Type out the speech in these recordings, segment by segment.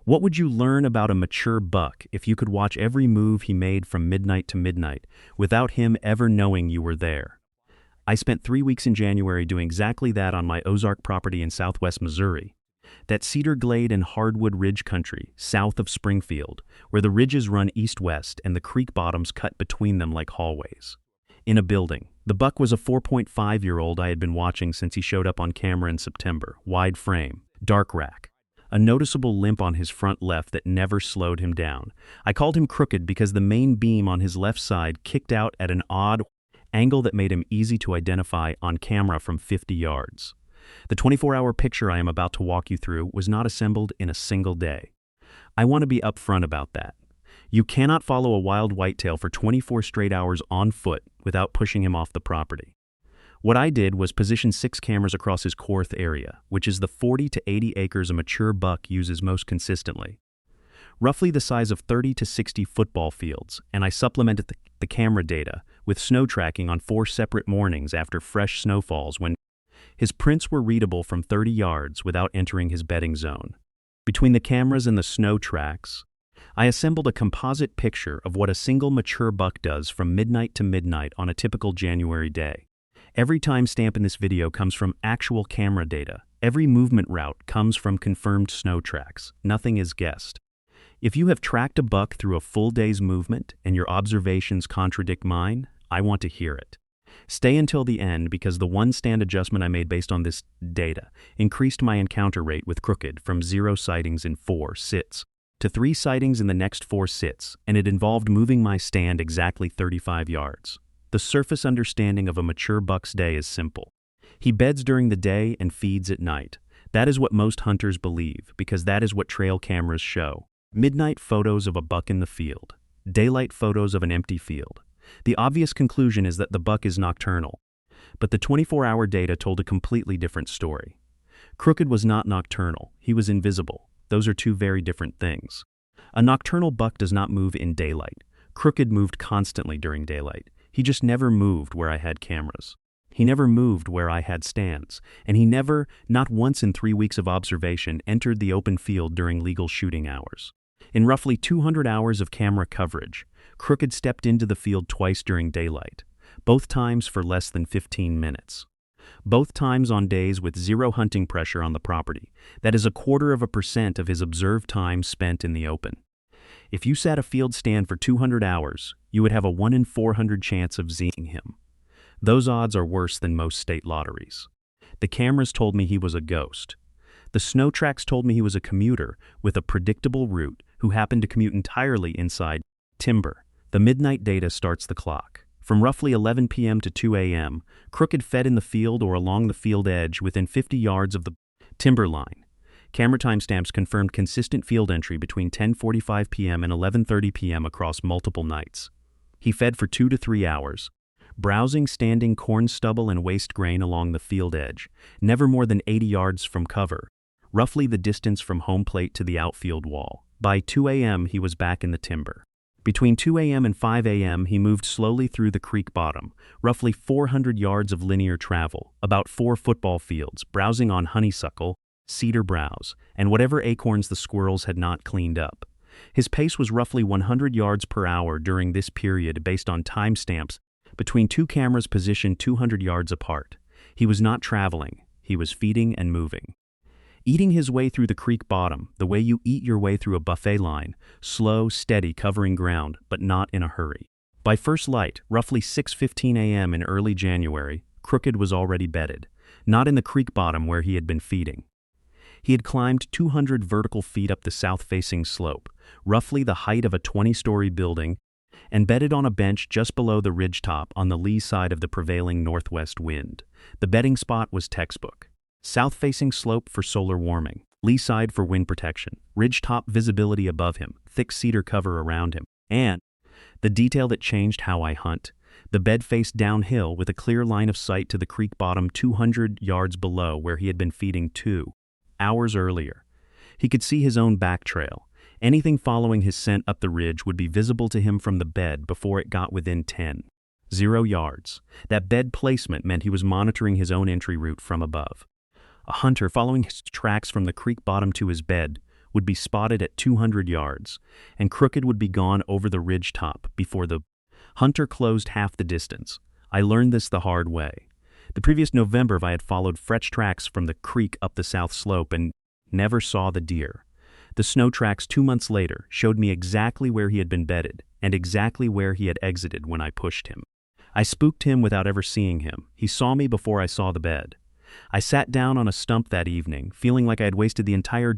What would you learn about a mature buck if you could watch every move he made from midnight to midnight without him ever knowing you were there? I spent 3 weeks in January doing exactly that on my Ozark property in southwest Missouri. That Cedar Glade and Hardwood Ridge country, south of Springfield, where the ridges run east-west and the creek bottoms cut between them like hallways. In a building, the buck was a 4.5-year-old I had been watching since he showed up on camera in September, wide frame, dark rack. A noticeable limp on his front left that never slowed him down. I called him crooked because the main beam on his left side kicked out at an odd angle that made him easy to identify on camera from 50 yards. The 24-hour picture I am about to walk you through was not assembled in a single day. I want to be upfront about that. You cannot follow a wild whitetail for 24 straight hours on foot without pushing him off the property. What I did was position 6 cameras across his Corinth area, which is the 40 to 80 acres a mature buck uses most consistently. Roughly the size of 30 to 60 football fields, and I supplemented the camera data with snow tracking on 4 separate mornings after fresh snowfalls when his prints were readable from 30 yards without entering his bedding zone. Between the cameras and the snow tracks, I assembled a composite picture of what a single mature buck does from midnight to midnight on a typical January day. Every timestamp in this video comes from actual camera data. Every movement route comes from confirmed snow tracks. Nothing is guessed. If you have tracked a buck through a full day's movement and your observations contradict mine, I want to hear it. Stay until the end because the one stand adjustment I made based on this data increased my encounter rate with crooked from 0 sightings in 4 sits to 3 sightings in the next 4 sits, and it involved moving my stand exactly 35 yards. The surface understanding of a mature buck's day is simple. He beds during the day and feeds at night. That is what most hunters believe, because that is what trail cameras show. Midnight photos of a buck in the field. Daylight photos of an empty field. The obvious conclusion is that the buck is nocturnal. But the 24-hour data told a completely different story. Crooked was not nocturnal. He was invisible. Those are 2 very different things. A nocturnal buck does not move in daylight. Crooked moved constantly during daylight. He just never moved where I had cameras. He never moved where I had stands, and he never, not once in 3 weeks of observation, entered the open field during legal shooting hours. In roughly 200 hours of camera coverage, Crooked stepped into the field twice during daylight, both times for less than 15 minutes. Both times on days with 0 hunting pressure on the property. That is 0.25% of his observed time spent in the open. If you sat a field stand for 200 hours, you would have a 1 in 400 chance of seeing him. Those odds are worse than most state lotteries. The cameras told me he was a ghost. The snow tracks told me he was a commuter with a predictable route who happened to commute entirely inside timber. The midnight data starts the clock. From roughly 11 p.m. to 2 a.m., Crooked fed in the field or along the field edge within 50 yards of the timber line. Camera timestamps confirmed consistent field entry between 10:45 p.m. and 11:30 p.m. across multiple nights. He fed for 2 to 3 hours, browsing standing corn stubble and waste grain along the field edge, never more than 80 yards from cover, roughly the distance from home plate to the outfield wall. By 2 a.m. he was back in the timber. Between 2 a.m. and 5 a.m. he moved slowly through the creek bottom, roughly 400 yards of linear travel, about 4 football fields, browsing on honeysuckle, cedar browse, and whatever acorns the squirrels had not cleaned up. His pace was roughly 100 yards per hour during this period based on timestamps between 2 cameras positioned 200 yards apart. He was not traveling, he was feeding and moving. Eating his way through the creek bottom, the way you eat your way through a buffet line, slow, steady, covering ground, but not in a hurry. By first light, roughly 6:15 a.m. in early January, Crooked was already bedded, not in the creek bottom where he had been feeding. He had climbed 200 vertical feet up the south-facing slope, roughly the height of a 20-story building, and bedded on a bench just below the ridgetop on the lee side of the prevailing northwest wind. The bedding spot was textbook. South-facing slope for solar warming, lee side for wind protection, ridgetop visibility above him, thick cedar cover around him, and the detail that changed how I hunt. The bed faced downhill with a clear line of sight to the creek bottom 200 yards below where he had been feeding 2 hours earlier. He could see his own back trail. Anything following his scent up the ridge would be visible to him from the bed before it got within 0 yards. That bed placement meant he was monitoring his own entry route from above. A hunter following his tracks from the creek bottom to his bed would be spotted at 200 yards, and Crooked would be gone over the ridge top before the hunter closed half the distance. I learned this the hard way. The previous November, I had followed fresh tracks from the creek up the south slope and never saw the deer. The snow tracks 2 months later showed me exactly where he had been bedded and exactly where he had exited when I pushed him. I spooked him without ever seeing him. He saw me before I saw the bed. I sat down on a stump that evening, feeling like I had wasted the entire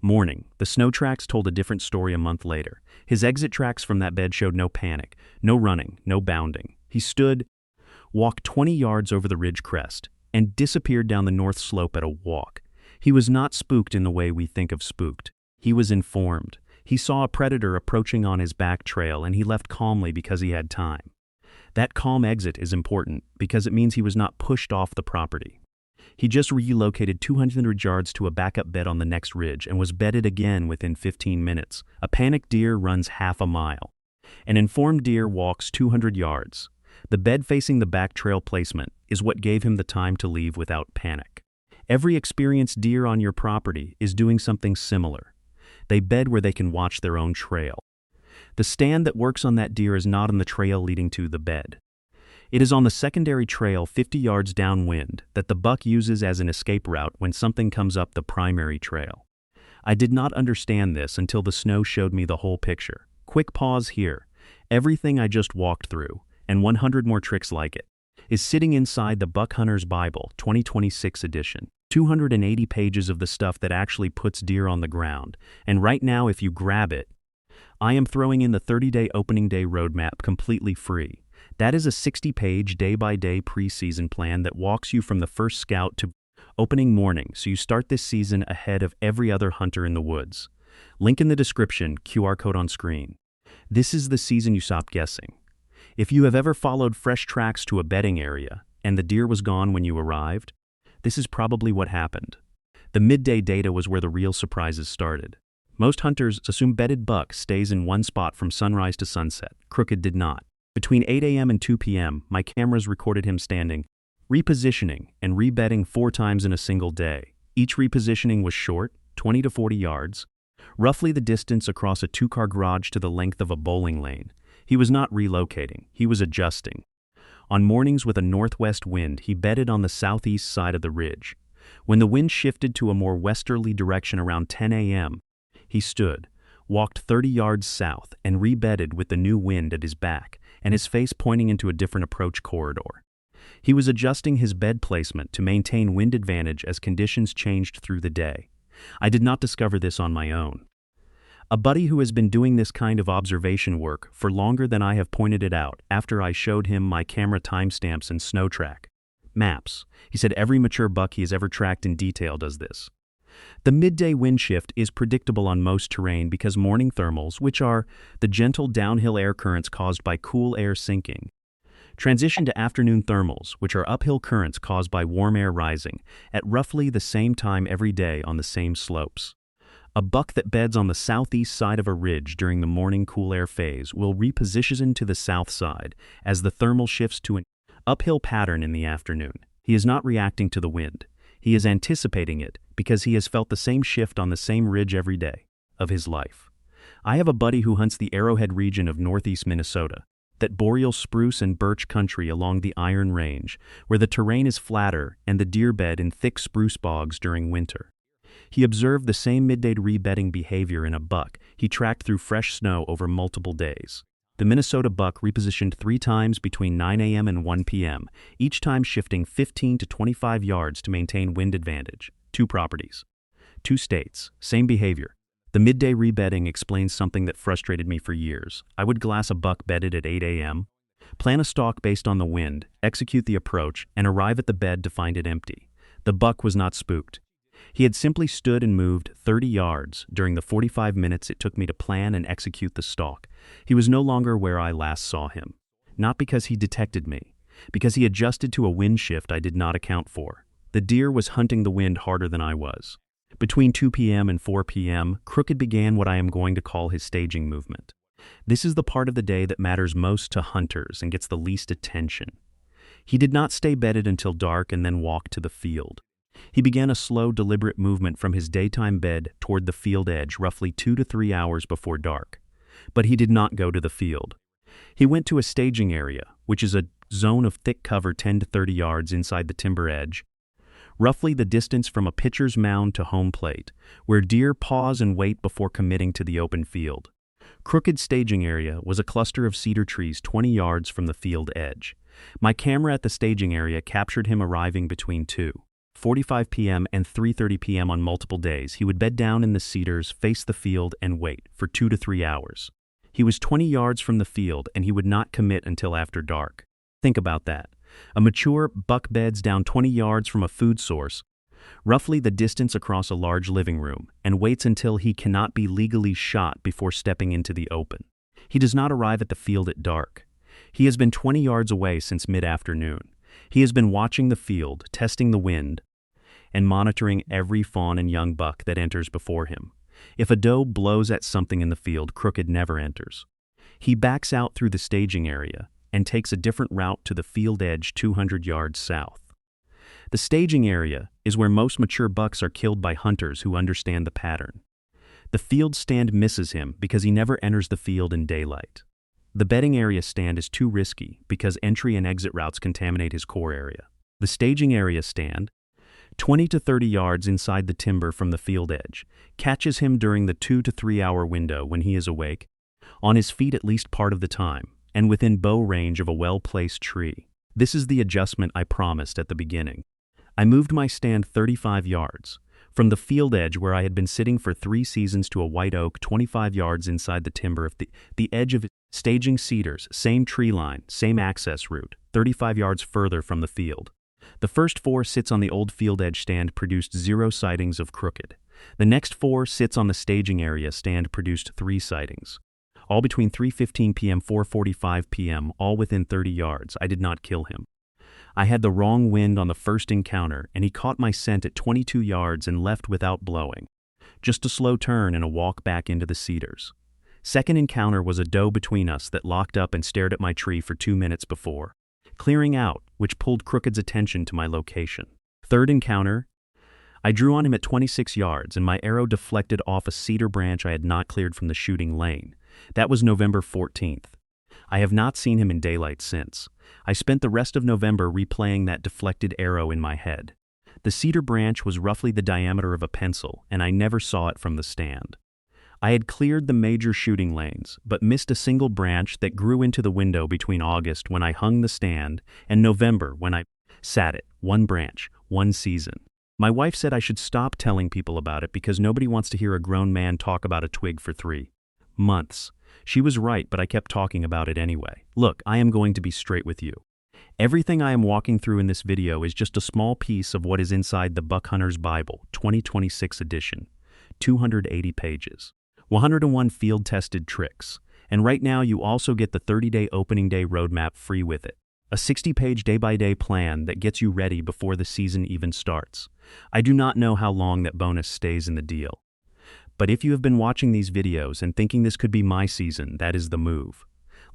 morning. The snow tracks told a different story a month later. His exit tracks from that bed showed no panic, no running, no bounding. He stood, walked 20 yards over the ridge crest, and disappeared down the north slope at a walk. He was not spooked in the way we think of spooked. He was informed. He saw a predator approaching on his back trail, and he left calmly because he had time. That calm exit is important because it means he was not pushed off the property. He just relocated 200 yards to a backup bed on the next ridge and was bedded again within 15 minutes. A panicked deer runs half a mile. An informed deer walks 200 yards. The bed facing the back trail placement is what gave him the time to leave without panic. Every experienced deer on your property is doing something similar. They bed where they can watch their own trail. The stand that works on that deer is not on the trail leading to the bed. It is on the secondary trail 50 yards downwind that the buck uses as an escape route when something comes up the primary trail. I did not understand this until the snow showed me the whole picture. Quick pause here. Everything I just walked through, and 100 more tricks like it, is sitting inside the Buck Hunter's Bible, 2026 edition. 280 pages of the stuff that actually puts deer on the ground, and right now if you grab it, I am throwing in the 30-day opening day roadmap completely free. That is a 60-page day-by-day preseason plan that walks you from the first scout to opening morning, so you start this season ahead of every other hunter in the woods. Link in the description, QR code on screen. This is the season you stop guessing. If you have ever followed fresh tracks to a bedding area and the deer was gone when you arrived, this is probably what happened. The midday data was where the real surprises started. Most hunters assume bedded buck stays in one spot from sunrise to sunset. Crooked did not. Between 8 a.m. and 2 p.m., my cameras recorded him standing, repositioning, and rebedding 4 times in a single day. Each repositioning was short, 20 to 40 yards, roughly the distance across a 2-car garage to the length of a bowling lane. He was not relocating, he was adjusting. On mornings with a northwest wind, he bedded on the southeast side of the ridge. When the wind shifted to a more westerly direction around 10 a.m., he stood, walked 30 yards south, and rebedded with the new wind at his back and his face pointing into a different approach corridor. He was adjusting his bed placement to maintain wind advantage as conditions changed through the day. I did not discover this on my own. A buddy who has been doing this kind of observation work for longer than I have pointed it out after I showed him my camera timestamps and snow track maps. He said every mature buck he has ever tracked in detail does this. The midday wind shift is predictable on most terrain because morning thermals, which are the gentle downhill air currents caused by cool air sinking, transition to afternoon thermals, which are uphill currents caused by warm air rising, at roughly the same time every day on the same slopes. A buck that beds on the southeast side of a ridge during the morning cool air phase will reposition to the south side as the thermal shifts to an uphill pattern in the afternoon. He is not reacting to the wind. He is anticipating it because he has felt the same shift on the same ridge every day of his life. I have a buddy who hunts the Arrowhead region of northeast Minnesota, that boreal spruce and birch country along the Iron Range, where the terrain is flatter and the deer bed in thick spruce bogs during winter. He observed the same midday rebedding behavior in a buck he tracked through fresh snow over multiple days. The Minnesota buck repositioned 3 times between 9 a.m. and 1 p.m., each time shifting 15 to 25 yards to maintain wind advantage. 2 properties. 2 states. Same behavior. The midday rebedding explains something that frustrated me for years. I would glass a buck bedded at 8 a.m., plan a stalk based on the wind, execute the approach, and arrive at the bed to find it empty. The buck was not spooked. He had simply stood and moved 30 yards during the 45 minutes it took me to plan and execute the stalk. He was no longer where I last saw him. Not because he detected me, because he adjusted to a wind shift I did not account for. The deer was hunting the wind harder than I was. Between 2 p.m. and 4 p.m., Crooked began what I am going to call his staging movement. This is the part of the day that matters most to hunters and gets the least attention. He did not stay bedded until dark and then walk to the field. He began a slow, deliberate movement from his daytime bed toward the field edge roughly 2 to 3 hours before dark. But he did not go to the field. He went to a staging area, which is a zone of thick cover 10 to 30 yards inside the timber edge, roughly the distance from a pitcher's mound to home plate, where deer pause and wait before committing to the open field. Crooked staging area was a cluster of cedar trees 20 yards from the field edge. My camera at the staging area captured him arriving between 2:45 p.m. and 3:30 p.m. on multiple days. He would bed down in the cedars, face the field, and wait for 2 to 3 hours. He was 20 yards from the field, and he would not commit until after dark. Think about that. A mature buck beds down 20 yards from a food source, roughly the distance across a large living room, and waits until he cannot be legally shot before stepping into the open. He does not arrive at the field at dark. He has been 20 yards away since mid-afternoon. He has been watching the field, testing the wind, and monitoring every fawn and young buck that enters before him. If a doe blows at something in the field, Crooked never enters. He backs out through the staging area and takes a different route to the field edge 200 yards south. The staging area is where most mature bucks are killed by hunters who understand the pattern. The field stand misses him because he never enters the field in daylight. The bedding area stand is too risky because entry and exit routes contaminate his core area. The staging area stand, 20 to 30 yards inside the timber from the field edge, catches him during the 2 to 3 hour window when he is awake, on his feet at least part of the time, and within bow range of a well-placed tree. This is the adjustment I promised at the beginning. I moved my stand 35 yards, from the field edge where I had been sitting for 3 seasons to a white oak 25 yards inside the timber of the edge of staging cedars, same tree line, same access route, 35 yards further from the field. The first 4 sits on the old field edge stand produced 0 sightings of Crooked. The next 4 sits on the staging area stand produced 3 sightings. All between 3:15 p.m. 4:45 p.m., all within 30 yards. I did not kill him. I had the wrong wind on the first encounter, and he caught my scent at 22 yards and left without blowing. Just a slow turn and a walk back into the cedars. Second encounter was a doe between us that locked up and stared at my tree for 2 minutes before clearing out, which pulled Crooked's attention to my location. Third encounter, I drew on him at 26 yards, and my arrow deflected off a cedar branch I had not cleared from the shooting lane. That was November 14th. I have not seen him in daylight since. I spent the rest of November replaying that deflected arrow in my head. The cedar branch was roughly the diameter of a pencil, and I never saw it from the stand. I had cleared the major shooting lanes, but missed a single branch that grew into the window between August when I hung the stand and November when I sat it, 1 branch, 1 season. My wife said I should stop telling people about it because nobody wants to hear a grown man talk about a twig for 3 months. She was right, but I kept talking about it anyway. Look, I am going to be straight with you. Everything I am walking through in this video is just a small piece of what is inside the Buck Hunter's Bible, 2026 edition, 280 pages. 101 field-tested tricks, and right now you also get the 30-day opening day roadmap free with it. A 60-page day-by-day plan that gets you ready before the season even starts. I do not know how long that bonus stays in the deal. But if you have been watching these videos and thinking this could be my season, that is the move.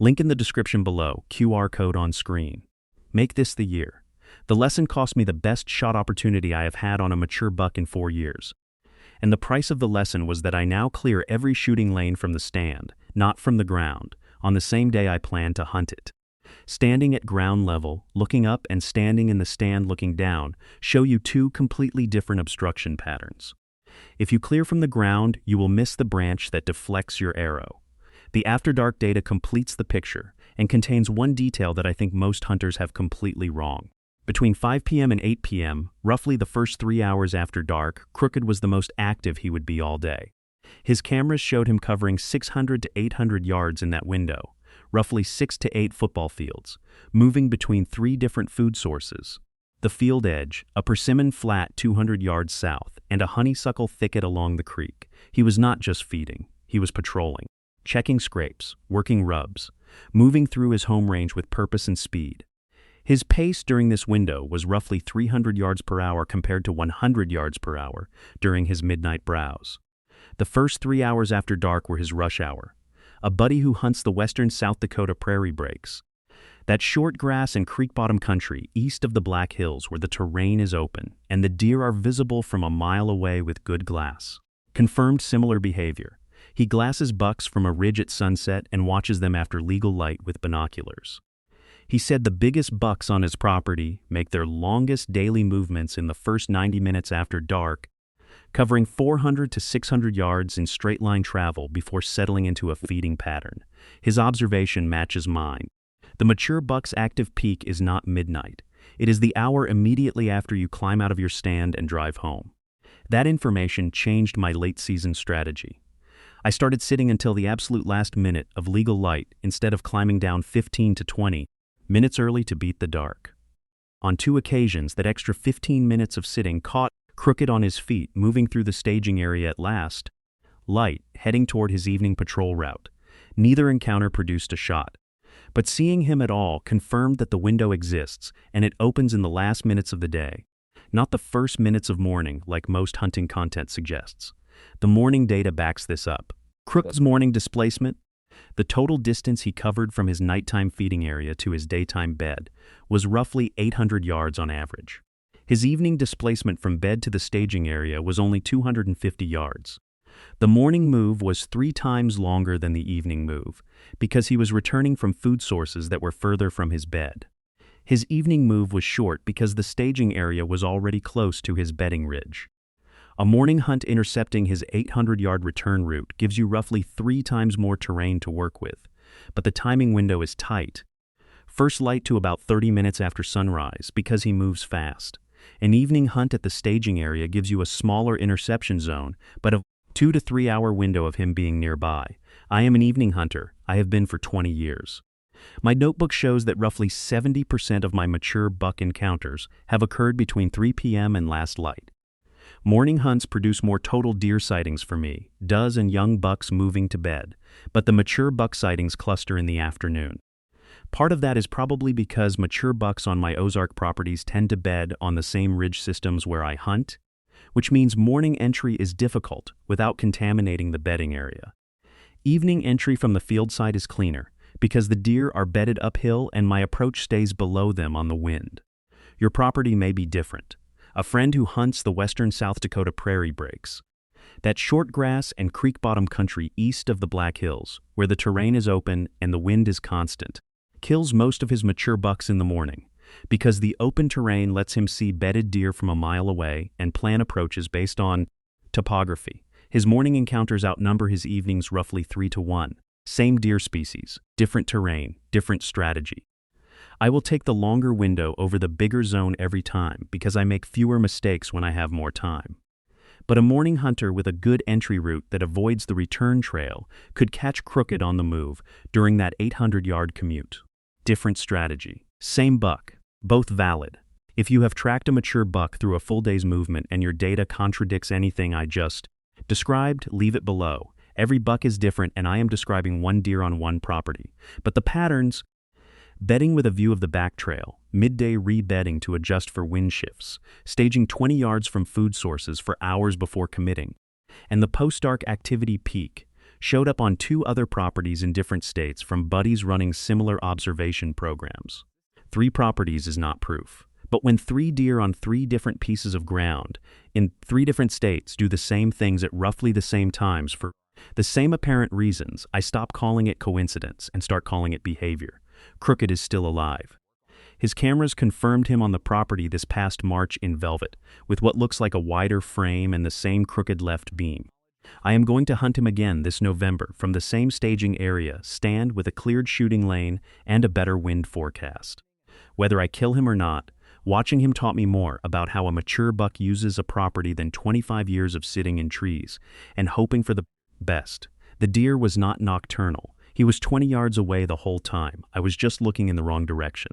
Link in the description below, QR code on screen. Make this the year. The lesson cost me the best shot opportunity I have had on a mature buck in 4 years. And the price of the lesson was that I now clear every shooting lane from the stand, not from the ground, on the same day I plan to hunt it. Standing at ground level, looking up, and standing in the stand looking down show you 2 completely different obstruction patterns. If you clear from the ground, you will miss the branch that deflects your arrow. The after dark data completes the picture and contains one detail that I think most hunters have completely wrong. Between 5 p.m. and 8 p.m., roughly the first 3 hours after dark, Crooked was the most active he would be all day. His cameras showed him covering 600 to 800 yards in that window, roughly 6 to 8 football fields, moving between 3 different food sources. The field edge, a persimmon flat 200 yards south, and a honeysuckle thicket along the creek. He was not just feeding, he was patrolling, checking scrapes, working rubs, moving through his home range with purpose and speed. His pace during this window was roughly 300 yards per hour compared to 100 yards per hour during his midnight browse. The first 3 hours after dark were his rush hour. A buddy who hunts the western South Dakota prairie breaks. That short grass and creek bottom country east of the Black Hills where the terrain is open and the deer are visible from a mile away with good glass. Confirmed similar behavior. He glasses bucks from a ridge at sunset and watches them after legal light with binoculars. He said the biggest bucks on his property make their longest daily movements in the first 90 minutes after dark, covering 400 to 600 yards in straight-line travel before settling into a feeding pattern. His observation matches mine. The mature buck's active peak is not midnight. It is the hour immediately after you climb out of your stand and drive home. That information changed my late-season strategy. I started sitting until the absolute last minute of legal light instead of climbing down 15 to 20 minutes early to beat the dark. On 2 occasions, that extra 15 minutes of sitting caught Crooked on his feet, moving through the staging area at last light, heading toward his evening patrol route. Neither encounter produced a shot. But seeing him at all confirmed that the window exists, and it opens in the last minutes of the day, not the first minutes of morning like most hunting content suggests. The morning data backs this up. Crook's morning displacement, the total distance he covered from his nighttime feeding area to his daytime bed, was roughly 800 yards on average. His evening displacement from bed to the staging area was only 250 yards. The morning move was 3 times longer than the evening move, because he was returning from food sources that were further from his bed. His evening move was short because the staging area was already close to his bedding ridge. A morning hunt intercepting his 800-yard return route gives you roughly 3 times more terrain to work with, but the timing window is tight. First light to about 30 minutes after sunrise because he moves fast. An evening hunt at the staging area gives you a smaller interception zone, but a 2 to 3 hour window of him being nearby. I am an evening hunter. I have been for 20 years. My notebook shows that roughly 70% of my mature buck encounters have occurred between 3 p.m. and last light. Morning hunts produce more total deer sightings for me, does and young bucks moving to bed, but the mature buck sightings cluster in the afternoon. Part of that is probably because mature bucks on my Ozark properties tend to bed on the same ridge systems where I hunt, which means morning entry is difficult without contaminating the bedding area. Evening entry from the field side is cleaner, because the deer are bedded uphill and my approach stays below them on the wind. Your property may be different. A friend who hunts the western South Dakota prairie breaks. That short grass and creek bottom country east of the Black Hills, where the terrain is open and the wind is constant, kills most of his mature bucks in the morning, because the open terrain lets him see bedded deer from a mile away and plan approaches based on topography. His morning encounters outnumber his evenings roughly 3 to 1. Same deer species, different terrain, different strategy. I will take the longer window over the bigger zone every time because I make fewer mistakes when I have more time. But a morning hunter with a good entry route that avoids the return trail could catch Crooked on the move during that 800-yard commute. Different strategy. Same buck. Both valid. If you have tracked a mature buck through a full day's movement and your data contradicts anything I just described, leave it below. Every buck is different and I am describing one deer on one property. But the patterns: bedding with a view of the back trail, midday re-bedding to adjust for wind shifts, staging 20 yards from food sources for hours before committing, and the post-dark activity peak showed up on 2 other properties in different states from buddies running similar observation programs. 3 properties is not proof. But when 3 deer on 3 different pieces of ground in 3 different states do the same things at roughly the same times for the same apparent reasons, I stop calling it coincidence and start calling it behavior. Crooked is still alive. His cameras confirmed him on the property this past March in velvet, with what looks like a wider frame and the same crooked left beam. I am going to hunt him again this November from the same staging area, stand with a cleared shooting lane and a better wind forecast. Whether I kill him or not, watching him taught me more about how a mature buck uses a property than 25 years of sitting in trees and hoping for the best. The deer was not nocturnal. He was 20 yards away the whole time. I was just looking in the wrong direction.